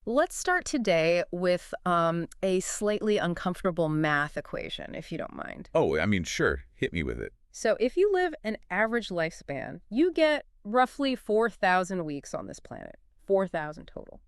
Let's start today with a slightly uncomfortable math equation, if you don't mind. Oh, I mean, sure. Hit me with it. So if you live an average lifespan, you get roughly 4,000 weeks on this planet. 4,000 total.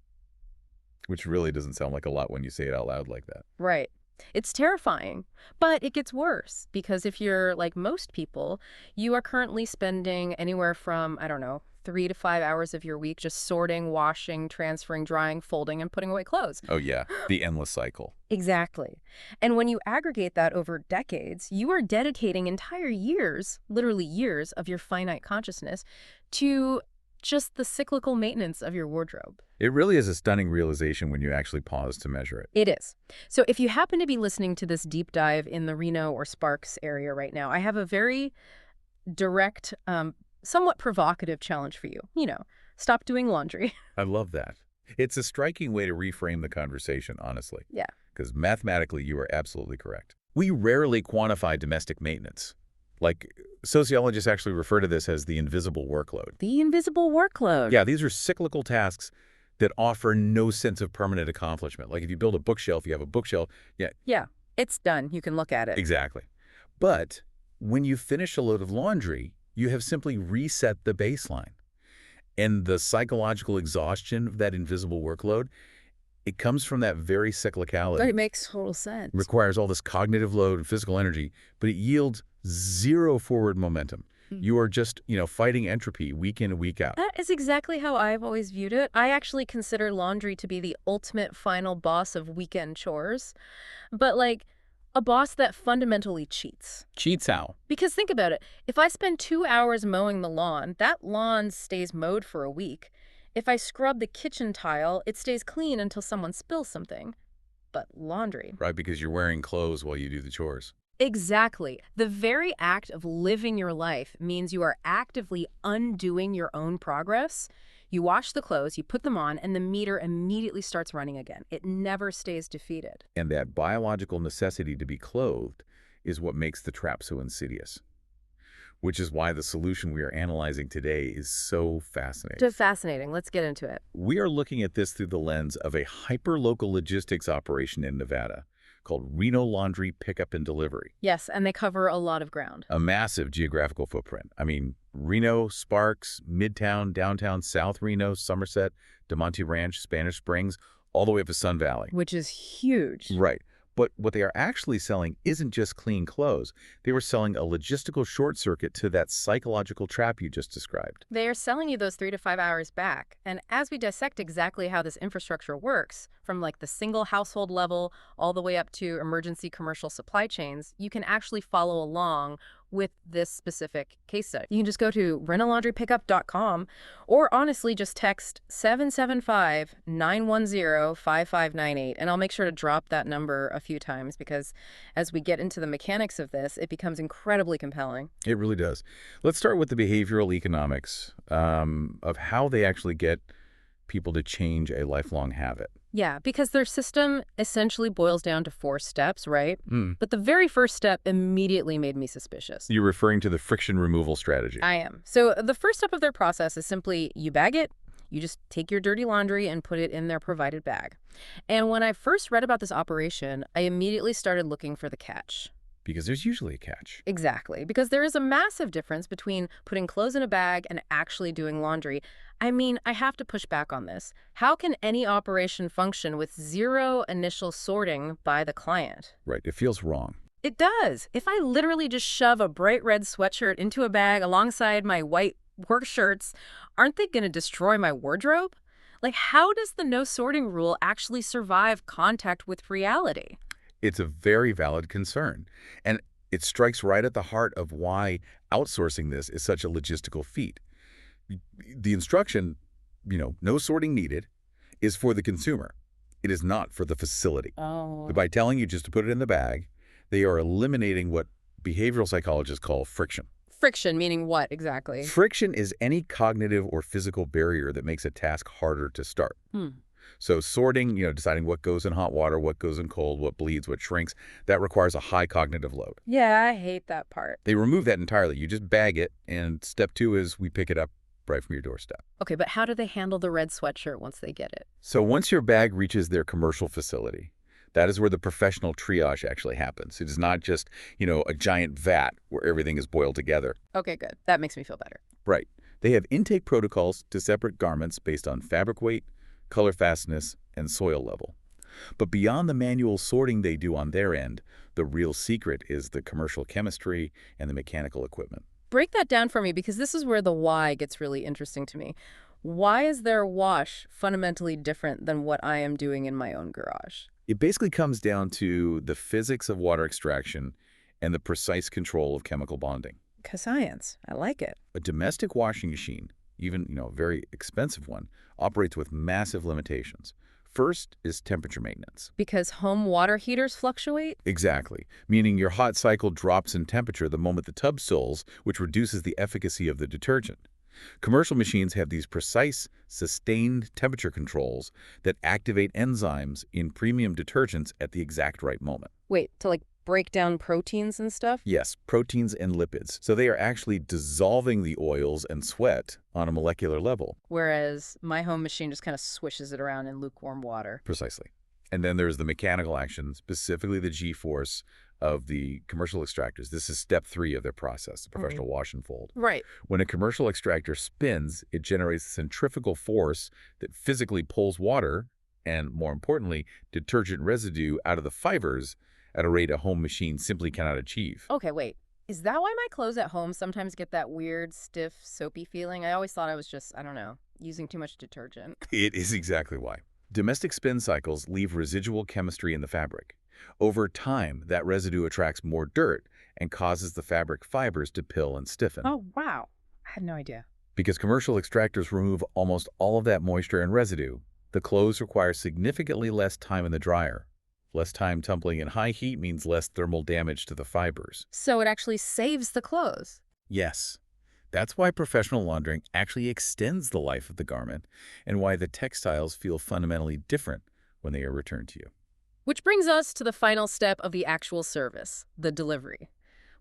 Which really doesn't sound like a lot when you say it out loud like that. Right. It's terrifying, but it gets worse because if you're like most people, you are currently spending anywhere from, I don't know, 3 to 5 hours of your week just sorting, washing, transferring, drying, folding, and putting away clothes. Oh, yeah. The endless cycle. Exactly. And when you aggregate that over decades, you are dedicating entire years, literally years, of your finite consciousness to just the cyclical maintenance of your wardrobe. It really is a stunning realization when you actually pause to measure it. It is. So if you happen to be listening to this deep dive in the Reno or Sparks area right now, I have a very direct, somewhat provocative challenge for you. Stop doing laundry. I love that. It's a striking way to reframe the conversation, honestly. Yeah. Because mathematically, you are absolutely correct. We rarely quantify domestic maintenance. Like, sociologists actually refer to this as the invisible workload. The invisible workload. Yeah, these are cyclical tasks that offer no sense of permanent accomplishment. Like if you build a bookshelf, you have a bookshelf. Yeah. Yeah, it's done. You can look at it. Exactly. But when you finish a load of laundry, you have simply reset the baseline. And the psychological exhaustion of that invisible workload, it comes from that very cyclicality. It makes total sense. Requires all this cognitive load and physical energy, but it yields zero forward momentum. You are just, fighting entropy week in and week out. That is exactly how I've always viewed it. I actually consider laundry to be the ultimate final boss of weekend chores, but like a boss that fundamentally cheats. Cheats how? Because think about it. If I spend 2 hours mowing the lawn, that lawn stays mowed for a week. If I scrub the kitchen tile, it stays clean until someone spills something. But laundry. Right, because you're wearing clothes while you do the chores. Exactly. The very act of living your life means you are actively undoing your own progress. You wash the clothes, you put them on, and the meter immediately starts running again. It never stays defeated. And that biological necessity to be clothed is what makes the trap so insidious. Which is why the solution we are analyzing today is so fascinating. Fascinating. Let's get into it. We are looking at this through the lens of a hyper-local logistics operation in Nevada called Reno Laundry Pickup and Delivery. Yes, and they cover a lot of ground. A massive geographical footprint. I mean, Reno, Sparks, Midtown, Downtown, South Reno, Somerset, DeMonte Ranch, Spanish Springs, all the way up to Sun Valley. Which is huge. Right. But what they are actually selling isn't just clean clothes. They were selling a logistical short circuit to that psychological trap you just described. They are selling you those 3 to 5 hours back. And as we dissect exactly how this infrastructure works, from like the single household level all the way up to emergency commercial supply chains, you can actually follow along with this specific case study. You can just go to renolaundrypickup.com or honestly just text 775-910-5598 and I'll make sure to drop that number a few times because as we get into the mechanics of this, it becomes incredibly compelling. It really does. Let's start with the behavioral economics of how they actually get people to change a lifelong habit. Yeah, because their system essentially boils down to 4 steps, right? But the very first step immediately made me suspicious. You're referring to the friction removal strategy. I am. So the first step of their process is simply you bag it, you just take your dirty laundry and put it in their provided bag. And when I first read about this operation, I immediately started looking for the catch. Because there's usually a catch. Exactly, because there is a massive difference between putting clothes in a bag and actually doing laundry. I mean, I have to push back on this. How can any operation function with zero initial sorting by the client? Right, it feels wrong. It does. If I literally just shove a bright red sweatshirt into a bag alongside my white work shirts, aren't they going to destroy my wardrobe? Like, how does the no sorting rule actually survive contact with reality? It's a very valid concern, and it strikes right at the heart of why outsourcing this is such a logistical feat. The instruction, no sorting needed, is for the consumer. It is not for the facility. Oh. By telling you just to put it in the bag, they are eliminating what behavioral psychologists call friction. Friction, meaning what exactly? Friction is any cognitive or physical barrier that makes a task harder to start. So sorting, deciding what goes in hot water, what goes in cold, what bleeds, what shrinks, that requires a high cognitive load. Yeah, I hate that part. They remove that entirely. You just bag it, and step 2 is we pick it up right from your doorstep. Okay, but how do they handle the red sweatshirt once they get it? So once your bag reaches their commercial facility, that is where the professional triage actually happens. It is not just, a giant vat where everything is boiled together. Okay, good. That makes me feel better. Right. They have intake protocols to separate garments based on fabric weight, color fastness, and soil level. But beyond the manual sorting they do on their end, the real secret is the commercial chemistry and the mechanical equipment. Break that down for me because this is where the why gets really interesting to me. Why is their wash fundamentally different than what I am doing in my own garage? It basically comes down to the physics of water extraction and the precise control of chemical bonding. Science. I like it. A domestic washing machine, even, a very expensive one, operates with massive limitations. First is temperature maintenance. Because home water heaters fluctuate? Exactly, meaning your hot cycle drops in temperature the moment the tub stills, which reduces the efficacy of the detergent. Commercial machines have these precise, sustained temperature controls that activate enzymes in premium detergents at the exact right moment. Wait, to break down proteins and stuff? Yes, proteins and lipids. So they are actually dissolving the oils and sweat on a molecular level. Whereas my home machine just kind of swishes it around in lukewarm water. Precisely. And then there's the mechanical action, specifically the G-force of the commercial extractors. This is step 3 of their process, the professional wash and fold. Right. When a commercial extractor spins, it generates a centrifugal force that physically pulls water and, more importantly, detergent residue out of the fibers at a rate a home machine simply cannot achieve. Okay, wait. Is that why my clothes at home sometimes get that weird, stiff, soapy feeling? I always thought I was just, I don't know, using too much detergent. It is exactly why. Domestic spin cycles leave residual chemistry in the fabric. Over time, that residue attracts more dirt and causes the fabric fibers to pill and stiffen. Oh, wow. I had no idea. Because commercial extractors remove almost all of that moisture and residue, the clothes require significantly less time in the dryer. Less time tumbling in high heat means less thermal damage to the fibers. So it actually saves the clothes. Yes. That's why professional laundering actually extends the life of the garment and why the textiles feel fundamentally different when they are returned to you. Which brings us to the final step of the actual service, the delivery.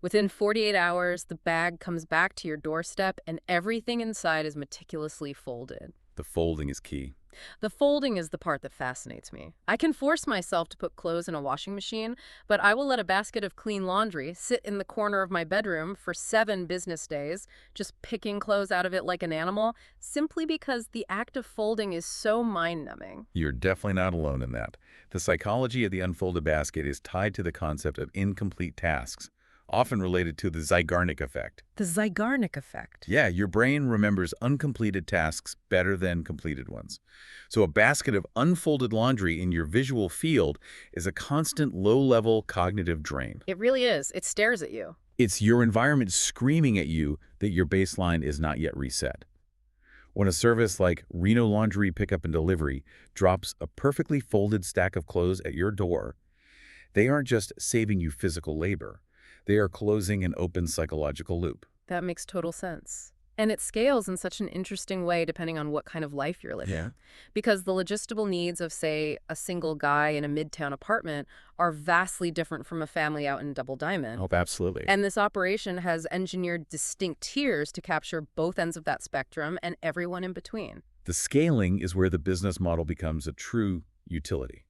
Within 48 hours, the bag comes back to your doorstep and everything inside is meticulously folded. The folding is key. The folding is the part that fascinates me. I can force myself to put clothes in a washing machine, but I will let a basket of clean laundry sit in the corner of my bedroom for 7 business days, just picking clothes out of it like an animal, simply because the act of folding is so mind-numbing. You're definitely not alone in that. The psychology of the unfolded basket is tied to the concept of incomplete tasks, often related to the Zeigarnik effect. The Zeigarnik effect. Yeah, your brain remembers uncompleted tasks better than completed ones. So a basket of unfolded laundry in your visual field is a constant low-level cognitive drain. It really is. It stares at you. It's your environment screaming at you that your baseline is not yet reset. When a service like Reno Laundry Pickup and Delivery drops a perfectly folded stack of clothes at your door, they aren't just saving you physical labor. They are closing an open psychological loop. That makes total sense. And it scales in such an interesting way depending on what kind of life you're living. Yeah. Because the logistical needs of, say, a single guy in a midtown apartment are vastly different from a family out in Double Diamond. Oh, absolutely. And this operation has engineered distinct tiers to capture both ends of that spectrum and everyone in between. The scaling is where the business model becomes a true utility.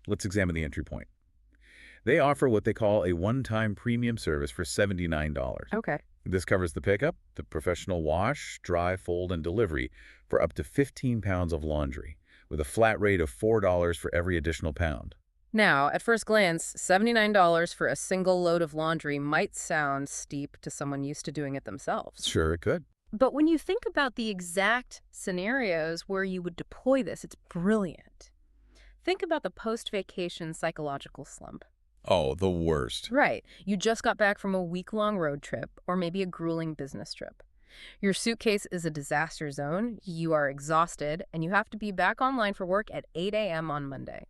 Let's examine the entry point. They offer what they call a one-time premium service for $79. Okay. This covers the pickup, the professional wash, dry, fold, and delivery for up to 15 pounds of laundry, with a flat rate of $4 for every additional pound. Now, at first glance, $79 for a single load of laundry might sound steep to someone used to doing it themselves. Sure, it could. But when you think about the exact scenarios where you would deploy this, it's brilliant. Think about the post-vacation psychological slump. Oh, the worst. Right. You just got back from a week-long road trip or maybe a grueling business trip. Your suitcase is a disaster zone, you are exhausted, and you have to be back online for work at 8 a.m. on Monday.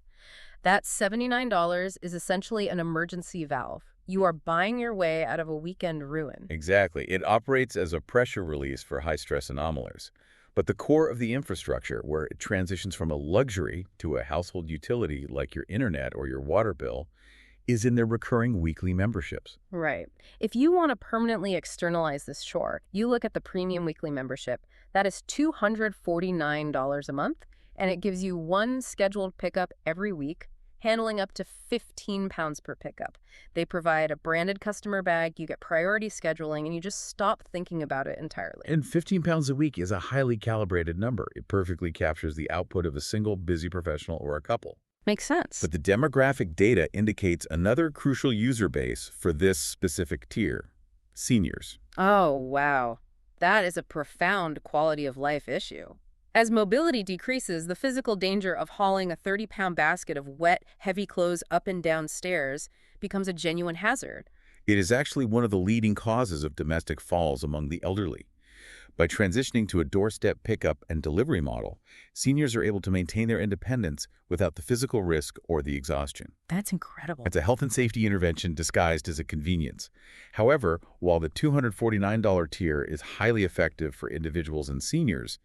That $79 is essentially an emergency valve. You are buying your way out of a weekend ruin. Exactly. It operates as a pressure release for high-stress anomalies. But the core of the infrastructure, where it transitions from a luxury to a household utility like your internet or your water bill, is in their recurring weekly memberships. Right. If you want to permanently externalize this chore, you look at the premium weekly membership. That is $249 a month, and it gives you one scheduled pickup every week, handling up to 15 pounds per pickup. They provide a branded customer bag, you get priority scheduling, and you just stop thinking about it entirely. And 15 pounds a week is a highly calibrated number. It perfectly captures the output of a single busy professional or a couple. Makes sense. But the demographic data indicates another crucial user base for this specific tier: seniors. Oh, wow. That is a profound quality of life issue. As mobility decreases, the physical danger of hauling a 30-pound basket of wet, heavy clothes up and down stairs becomes a genuine hazard. It is actually one of the leading causes of domestic falls among the elderly. By transitioning to a doorstep pickup and delivery model, seniors are able to maintain their independence without the physical risk or the exhaustion. That's incredible. It's a health and safety intervention disguised as a convenience. However, while the $249 tier is highly effective for individuals and seniors,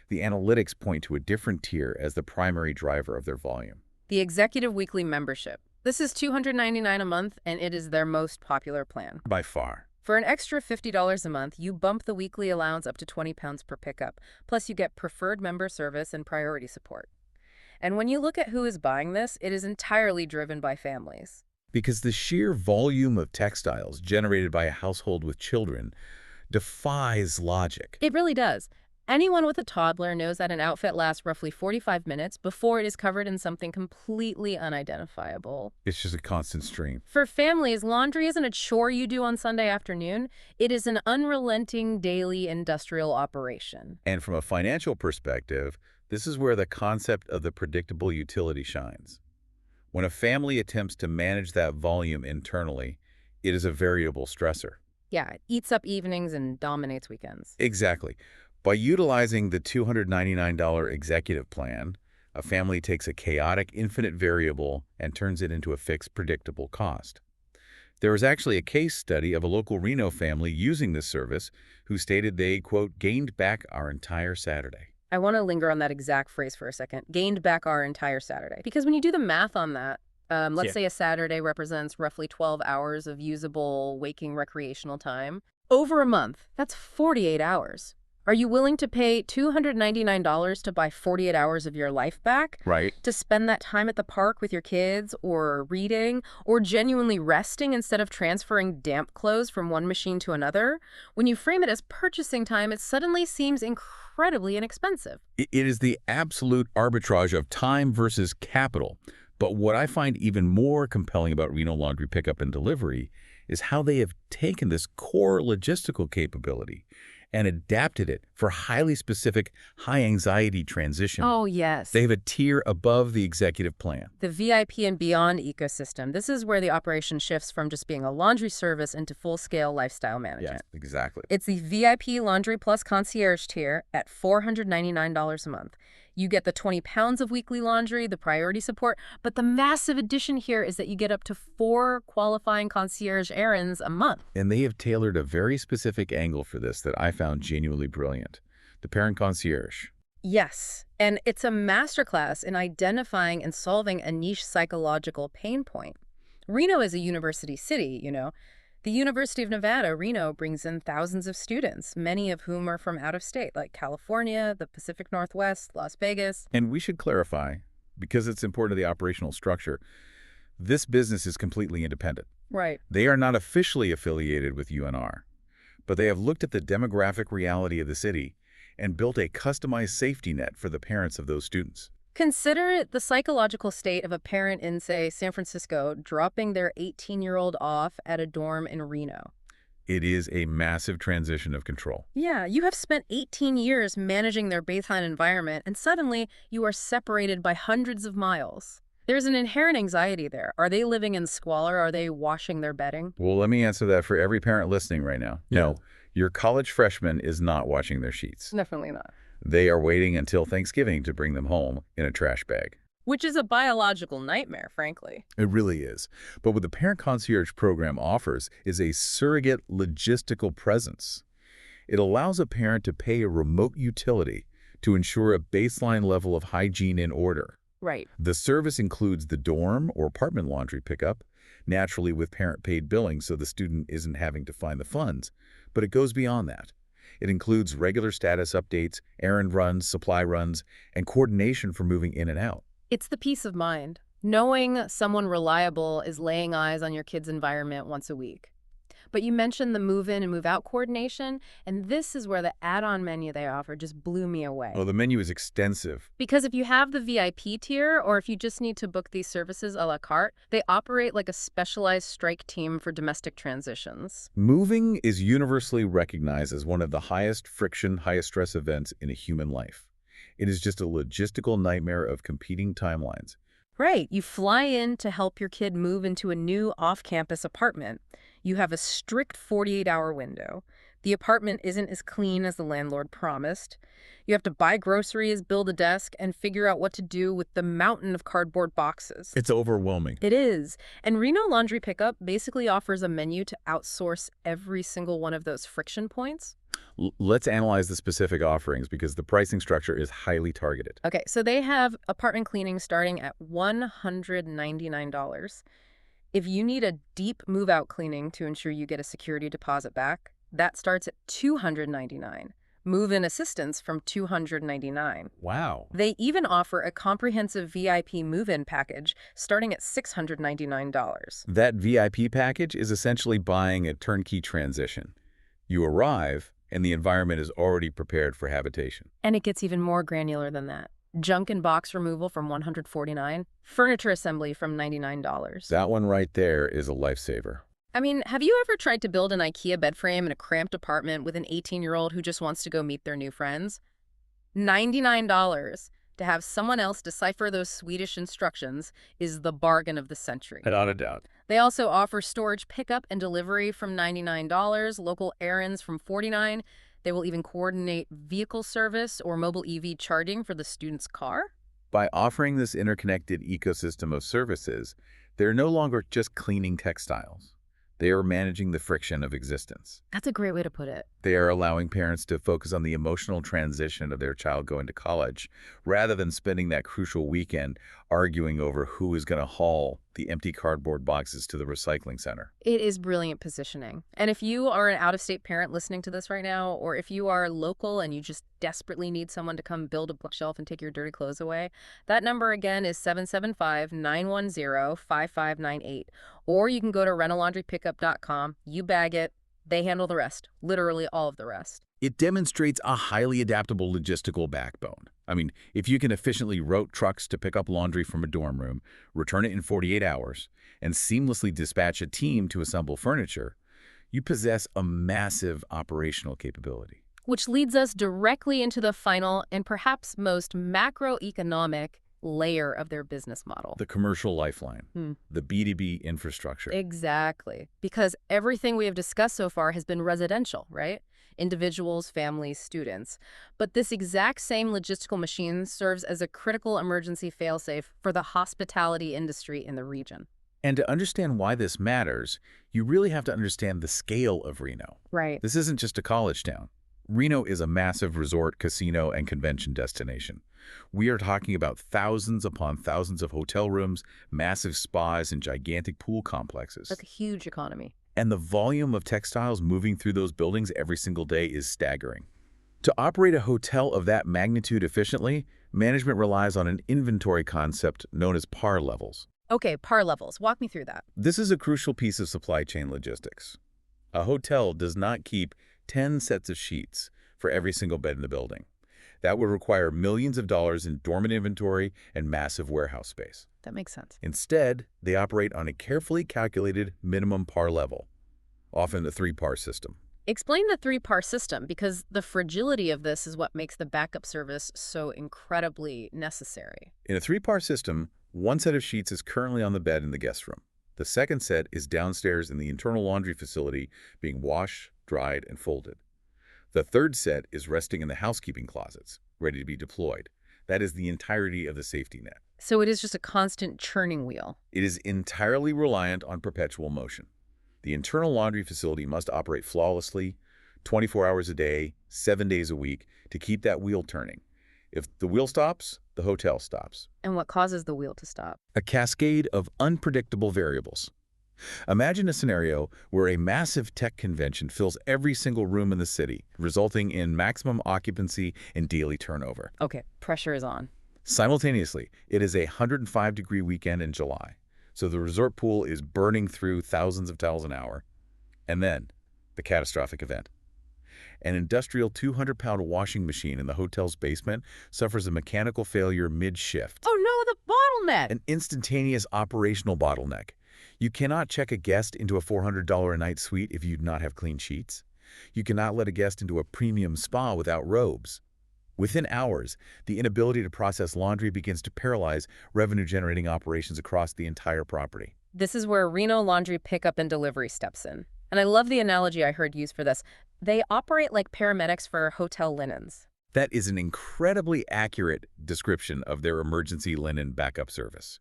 the analytics point to a different tier as the primary driver of their volume. The Executive Weekly Membership. This is $299 a month, and it is their most popular plan. By far. For an extra $50 a month, you bump the weekly allowance up to 20 pounds per pickup. Plus, you get preferred member service and priority support. And when you look at who is buying this, it is entirely driven by families. Because the sheer volume of textiles generated by a household with children defies logic. It really does. Anyone with a toddler knows that an outfit lasts roughly 45 minutes before it is covered in something completely unidentifiable. It's just a constant stream. For families, laundry isn't a chore you do on Sunday afternoon. It is an unrelenting daily industrial operation. And from a financial perspective, this is where the concept of the predictable utility shines. When a family attempts to manage that volume internally, it is a variable stressor. Yeah, it eats up evenings and dominates weekends. Exactly. By utilizing the $299 executive plan, a family takes a chaotic infinite variable and turns it into a fixed predictable cost. There was actually a case study of a local Reno family using this service who stated they, quote, gained back our entire Saturday. I want to linger on that exact phrase for a second. Gained back our entire Saturday. Because when you do the math on that, let's say a Saturday represents roughly 12 hours of usable waking recreational time. Over a month, that's 48 hours. Are you willing to pay $299 to buy 48 hours of your life back? Right. To spend that time at the park with your kids, or reading, or genuinely resting instead of transferring damp clothes from one machine to another? When you frame it as purchasing time, it suddenly seems incredibly inexpensive. It is the absolute arbitrage of time versus capital. But what I find even more compelling about Reno Laundry Pickup and Delivery is how they have taken this core logistical capability and adapted it for highly specific, high-anxiety transition. Oh, yes. They have a tier above the executive plan. The VIP and beyond ecosystem. This is where the operation shifts from just being a laundry service into full-scale lifestyle management. Yeah, exactly. It's the VIP Laundry Plus Concierge tier at $499 a month. You get the 20 pounds of weekly laundry, the priority support, but the massive addition here is that you get up to 4 qualifying concierge errands a month. And they have tailored a very specific angle for this that I found genuinely brilliant. The parent concierge. Yes, and it's a masterclass in identifying and solving a niche psychological pain point. Reno is a university city, you know. The University of Nevada, Reno, brings in thousands of students, many of whom are from out of state, like California, the Pacific Northwest, Las Vegas. And we should clarify, because it's important to the operational structure, this business is completely independent. Right. They are not officially affiliated with UNR, but they have looked at the demographic reality of the city and built a customized safety net for the parents of those students. Consider it the psychological state of a parent in, say, San Francisco dropping their 18-year-old off at a dorm in Reno. It is a massive transition of control. Yeah, you have spent 18 years managing their baseline environment, and suddenly you are separated by hundreds of miles. There's an inherent anxiety there. Are they living in squalor? Are they washing their bedding? Well, let me answer that for every parent listening right now. Yeah. No, your college freshman is not washing their sheets. Definitely not. They are waiting until Thanksgiving to bring them home in a trash bag. Which is a biological nightmare, frankly. It really is. But what the Parent Concierge program offers is a surrogate logistical presence. It allows a parent to pay a remote utility to ensure a baseline level of hygiene and order. Right. The service includes the dorm or apartment laundry pickup, naturally with parent-paid billing so the student isn't having to find the funds. But it goes beyond that. It includes regular status updates, errand runs, supply runs, and coordination for moving in and out. It's the peace of mind, knowing someone reliable is laying eyes on your kid's environment once a week. But you mentioned the move-in and move-out coordination, and this is where the add-on menu they offer just blew me Oh, away. the menu is extensive. Because if you have the VIP tier, or if you just need to book these services a la carte, they operate like a specialized strike team for domestic transitions. Moving is universally recognized as one of the highest friction, highest stress events in a human life. It is just a logistical nightmare of competing timelines. Right. You fly in to help your kid move into a new off-campus apartment. You have a strict 48-hour window. The apartment isn't as clean as the landlord promised. You have to buy groceries, build a desk, and figure out what to do with the mountain of cardboard boxes. It's overwhelming. It is. And Reno Laundry Pickup basically offers a menu to outsource every single one of those friction points. Let's analyze the specific offerings because the pricing structure is highly targeted. Okay, so they have apartment cleaning starting at $199. If you need a deep move-out cleaning to ensure you get a security deposit back, that starts at $299. Move-in assistance from $299. Wow. They even offer a comprehensive VIP move-in package starting at $699. That VIP package is essentially buying a turnkey transition. You arrive, and the environment is already prepared for habitation. And it gets even more granular than that. Junk and box removal from $149, furniture assembly from $99. That one right there is a lifesaver. I mean, have you ever tried to build an IKEA bed frame in a cramped apartment with an 18-year-old who just wants to go meet their new friends? $99 to have someone else decipher those Swedish instructions is the bargain of the century. Without a doubt. They also offer storage pickup and delivery from $99, local errands from $49. They will even coordinate vehicle service or mobile EV charging for the student's car. By offering this interconnected ecosystem of services, they're no longer just cleaning textiles. They are managing the friction of existence. That's a great way to put it. They are allowing parents to focus on the emotional transition of their child going to college, rather than spending that crucial weekend arguing over who is going to haul the empty cardboard boxes to the recycling center. It is brilliant positioning. And if you are an out-of-state parent listening to this right now, or if you are local and you just desperately need someone to come build a bookshelf and take your dirty clothes away, that number again is 775-910-5598. Or you can go to renolaundrypickup.com, you bag it, they handle the rest, literally all of the rest. It demonstrates a highly adaptable logistical backbone. I mean, if you can efficiently route trucks to pick up laundry from a dorm room, return it in 48 hours, and seamlessly dispatch a team to assemble furniture, you possess a massive operational capability. Which leads us directly into the final and perhaps most macroeconomic layer of their business model. The commercial lifeline, the B2B infrastructure. Exactly. Because everything we have discussed so far has been residential, right? Individuals, families, students. But this exact same logistical machine serves as a critical emergency failsafe for the hospitality industry in the region. And to understand why this matters, you really have to understand the scale of Reno. Right. This isn't just a college town. Reno is a massive resort, casino, and convention destination. We are talking about thousands upon thousands of hotel rooms, massive spas, and gigantic pool complexes. That's a huge economy. And the volume of textiles moving through those buildings every single day is staggering. To operate a hotel of that magnitude efficiently, management relies on an inventory concept known as par levels. Okay, par levels. Walk me through that. This is a crucial piece of supply chain logistics. A hotel does not keep 10 sets of sheets for every single bed in the building. That would require millions of dollars in dormant inventory and massive warehouse space. That makes sense. Instead, they operate on a carefully calculated minimum par level, often a 3-par system. Explain the 3-par system, because the fragility of this is what makes the backup service so incredibly necessary. In a 3-par system, one set of sheets is currently on the bed in the guest room. The second set is downstairs in the internal laundry facility being washed, dried, and folded. The third set is resting in the housekeeping closets, ready to be deployed. That is the entirety of the safety net. So it is just a constant churning wheel. It is entirely reliant on perpetual motion. The internal laundry facility must operate flawlessly, 24 hours a day, 7 days a week, to keep that wheel turning. If the wheel stops, the hotel stops. And what causes the wheel to stop? A cascade of unpredictable variables. Imagine a scenario where a massive tech convention fills every single room in the city, resulting in maximum occupancy and daily turnover. Okay, pressure is on. Simultaneously, it is a 105-degree weekend in July, so the resort pool is burning through thousands of towels an hour. And then, the catastrophic event. An industrial 200-pound washing machine in the hotel's basement suffers a mechanical failure mid-shift. Oh no, the bottleneck! An instantaneous operational bottleneck. You cannot check a guest into a $400 a night suite if you do not have clean sheets. You cannot let a guest into a premium spa without robes. Within hours, the inability to process laundry begins to paralyze revenue-generating operations across the entire property. This is where Reno Laundry Pickup and Delivery steps in. And I love the analogy I heard used for this. They operate like paramedics for hotel linens. That is an incredibly accurate description of their emergency linen backup service.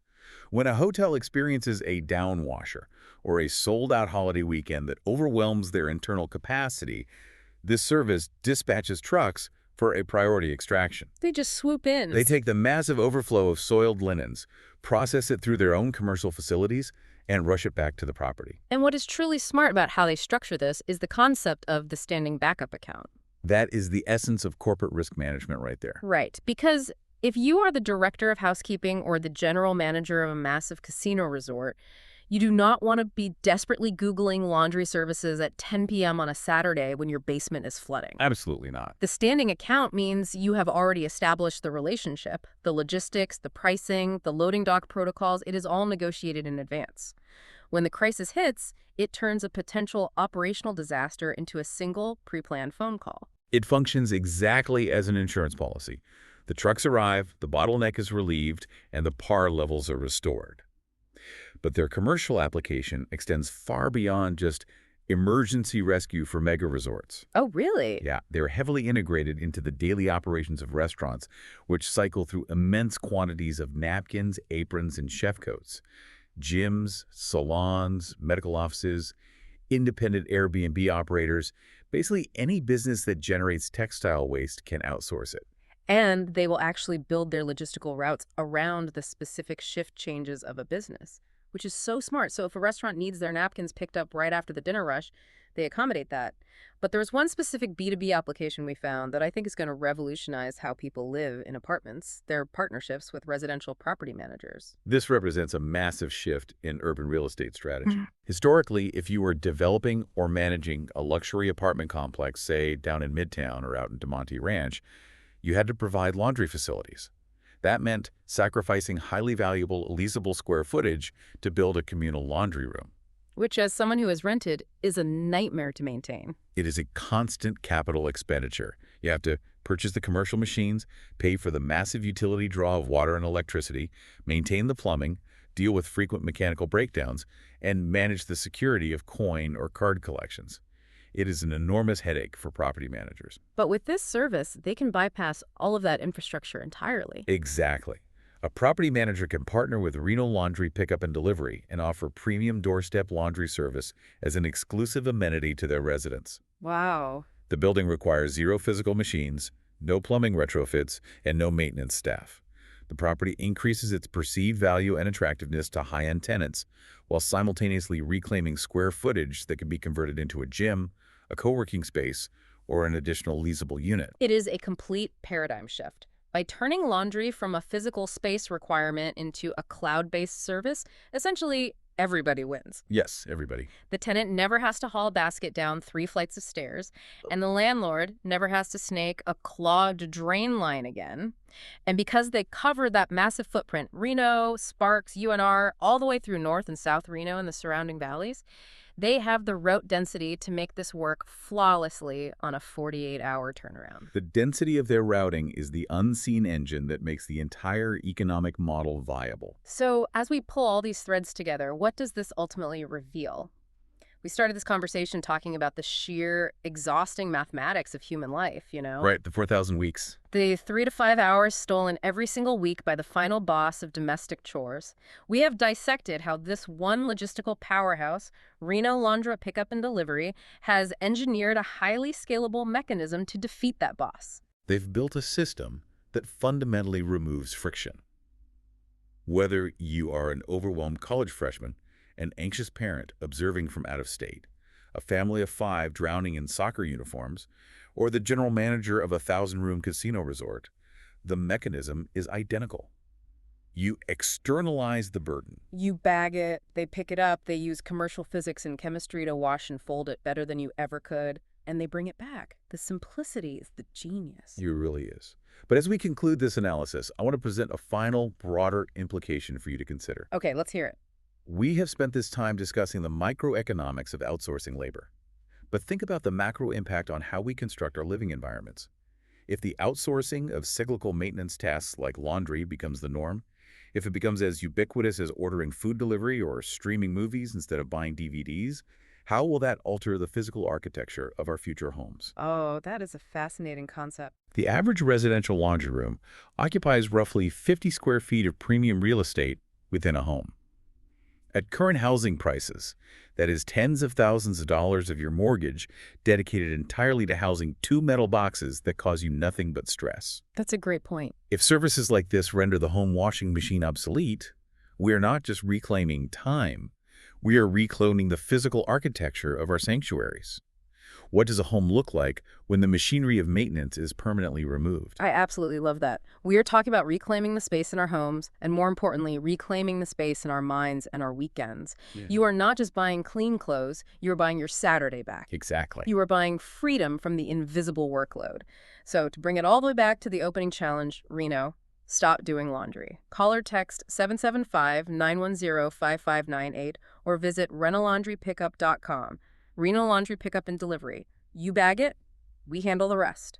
When a hotel experiences a down washer or a sold-out holiday weekend that overwhelms their internal capacity, this service dispatches trucks for a priority extraction. They just swoop in. They take the massive overflow of soiled linens, process it through their own commercial facilities, and rush it back to the property. And what is truly smart about how they structure this is the concept of the standing backup account. That is the essence of corporate risk management right there. Right, because if you are the director of housekeeping or the general manager of a massive casino resort, you do not want to be desperately Googling laundry services at 10 p.m. on a Saturday when your basement is flooding. Absolutely not. The standing account means you have already established the relationship, the logistics, the pricing, the loading dock protocols. It is all negotiated in advance. When the crisis hits, it turns a potential operational disaster into a single pre-planned phone call. It functions exactly as an insurance policy. The trucks arrive, the bottleneck is relieved, and the par levels are restored. But their commercial application extends far beyond just emergency rescue for mega resorts. Oh, really? Yeah, they're heavily integrated into the daily operations of restaurants, which cycle through immense quantities of napkins, aprons, and chef coats. Gyms, salons, medical offices, independent Airbnb operators, basically any business that generates textile waste can outsource it. And they will actually build their logistical routes around the specific shift changes of a business, which is so smart. So if a restaurant needs their napkins picked up right after the dinner rush, they accommodate that. But there's one specific B2B application we found that I think is going to revolutionize how people live in apartments. Their partnerships with residential property managers. This represents a massive shift in urban real estate strategy. Historically, if you were developing or managing a luxury apartment complex, say down in Midtown or out in DeMonte Ranch, you had to provide laundry facilities. That meant sacrificing highly valuable, leasable square footage to build a communal laundry room. Which, as someone who has rented, is a nightmare to maintain. It is a constant capital expenditure. You have to purchase the commercial machines, pay for the massive utility draw of water and electricity, maintain the plumbing, deal with frequent mechanical breakdowns, and manage the security of coin or card collections. It is an enormous headache for property managers. But with this service, they can bypass all of that infrastructure entirely. Exactly. A property manager can partner with Reno Laundry Pickup and Delivery and offer premium doorstep laundry service as an exclusive amenity to their residents. Wow. The building requires 0 physical machines, no plumbing retrofits, and no maintenance staff. The property increases its perceived value and attractiveness to high-end tenants, while simultaneously reclaiming square footage that can be converted into a gym, a co-working space, or an additional leasable unit. It is a complete paradigm shift. By turning laundry from a physical space requirement into a cloud-based service, essentially everybody wins. Yes, everybody. The tenant never has to haul a basket down 3 flights of stairs, and the landlord never has to snake a clogged drain line again. And because they cover that massive footprint, Reno, Sparks, UNR, all the way through North and South Reno and the surrounding valleys, they have the route density to make this work flawlessly on a 48-hour turnaround. The density of their routing is the unseen engine that makes the entire economic model viable. So as we pull all these threads together, what does this ultimately reveal? We started this conversation talking about the sheer exhausting mathematics of human life, you know? Right, the 4,000 weeks. The 3 to 5 hours stolen every single week by the final boss of domestic chores. We have dissected how this one logistical powerhouse, Reno Laundry Pickup and Delivery, has engineered a highly scalable mechanism to defeat that boss. They've built a system that fundamentally removes friction. Whether you are an overwhelmed college freshman, an anxious parent observing from out of state, a family of 5 drowning in soccer uniforms, or the general manager of a 1,000-room casino resort. The mechanism is identical. You externalize the burden. You bag it, they pick it up, they use commercial physics and chemistry to wash and fold it better than you ever could, and they bring it back. The simplicity is the genius. It really is. But as we conclude this analysis, I want to present a final, broader implication for you to consider. Okay, let's hear it. We have spent this time discussing the microeconomics of outsourcing labor. But think about the macro impact on how we construct our living environments. If the outsourcing of cyclical maintenance tasks like laundry becomes the norm, if it becomes as ubiquitous as ordering food delivery or streaming movies instead of buying DVDs, how will that alter the physical architecture of our future homes? Oh, that is a fascinating concept. The average residential laundry room occupies roughly 50 square feet of premium real estate within a home. At current housing prices, that is tens of thousands of dollars of your mortgage dedicated entirely to housing 2 metal boxes that cause you nothing but stress. That's a great point. If services like this render the home washing machine obsolete, we are not just reclaiming time, we are recloning the physical architecture of our sanctuaries. What does a home look like when the machinery of maintenance is permanently removed? I absolutely love that. We are talking about reclaiming the space in our homes, and more importantly, reclaiming the space in our minds and our weekends. Yeah. You are not just buying clean clothes, you are buying your Saturday back. Exactly. You are buying freedom from the invisible workload. So to bring it all the way back to the opening challenge, Reno, stop doing laundry. Call or text 775-910-5598 or visit renolaundrypickup.com. Reno Laundry Pickup and Delivery. You bag it, we handle the rest.